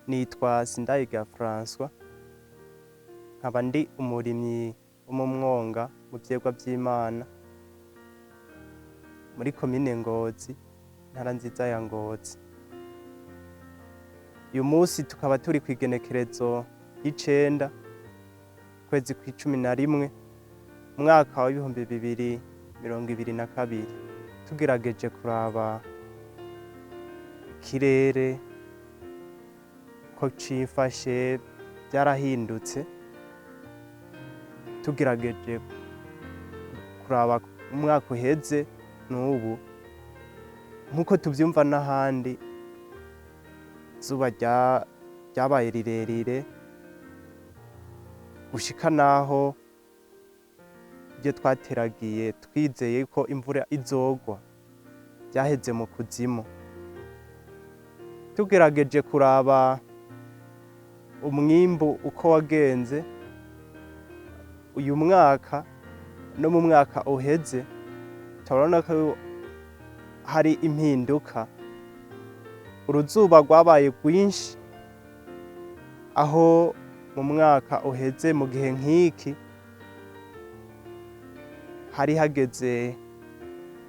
Nitwa Sindayiga François, nkaba ndi umurimyi wo mu mwonga mu Vyerwa Vy'Imana muri komine Ngozi, intara nziza ya Ngozi. Uyu musi tukaba turi kw'igenekerezo y'icenda ukwezi kw'icumi umwaka wa 2022, tugerageje kuraba ikirere ko cifashe vyarahindutse, tugerageje kuraba umwaka uheze n'ubu nkuko tuvyumva n'ahandi, izuba ryabaye rirerire gushika naho ivyo twateragiye twizeye ko imvura izogwa vyaheze mu kuzimu. Tugerageje kuraba umwimbu uko wagenze uyu mwaka no mu mwaka uheze, turabona ko hari impinduka. Uruzuba rwabaye rwinshi, aho mu mwaka uheze mu gihe nk'iki hari hageze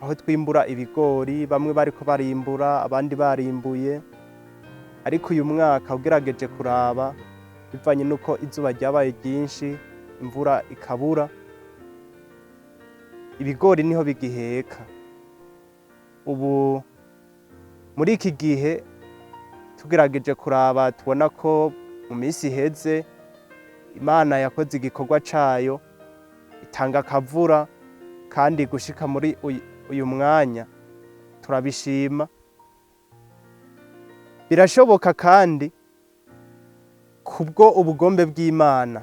aho twimbura ibigori, bamwe bariko barimbura abandi barimbuye, ariko uyu mwaka ugerageje kuraba bivanye nuko izuba ryabaye ryinshi, imvura ikabura, ibigori niho bigiheka. Ubu muri iki gihe tugerageje kuraba tubona ko mu minsi iheze Imana yakoze igikorwa cayo, itanga akavura, kandi gushika muri uyu mwanya turabishima. Birashoboka kandi kubwo ubugombe bw'Imana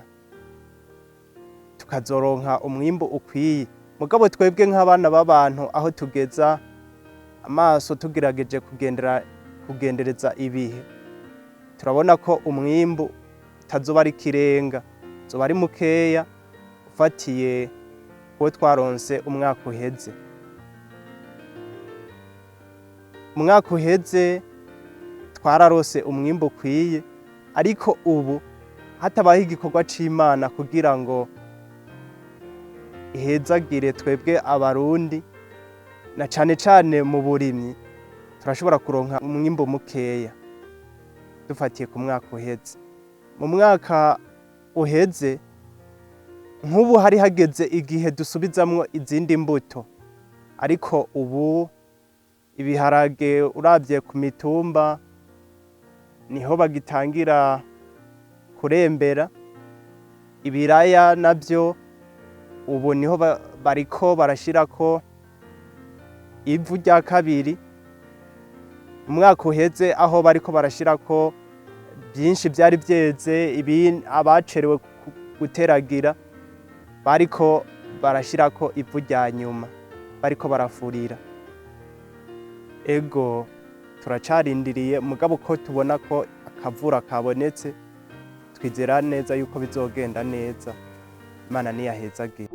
tukazoronka umwimbu ukwiye, mugabo twebwe nk'abana b'abantu aho tugeza amaso tugerageje kugendereza ibihe, turabona ko umwimbu utazoba ari ikirenga, uzoba ari mukeya ufatiye uwo twaronse umwaka uheze. Umwaka uheze twararose umwimbu ukwiye, ariko ubu hatabaho igikorwa c'Imana kugira ngo ihezagire twebwe abarundi, na cane cane mu burimyi, turashobora kuronka umwimbu mukeya dufatiye ku mwaka uheze. Mu mwaka uheze nk'ubu hari hageze igihe dusubizamwo izindi mbuto, ariko ubu ibiharage uravye ku mitumba niho bagitangira kurembera, ibiraya navyo ubu niho bariko barashirako ivu rya kabiri. Umwaka uheze aho bariko barashirako vyinshi vyari vyeze, abacerewe guteragira bariko barashirako ivu rya nyuma, bariko barafurira. Ego turacarindiriye, mugabo ko tubona ko akavura kabonetse, twizera neza yuko bizogenda neza. Imana niyahezagire.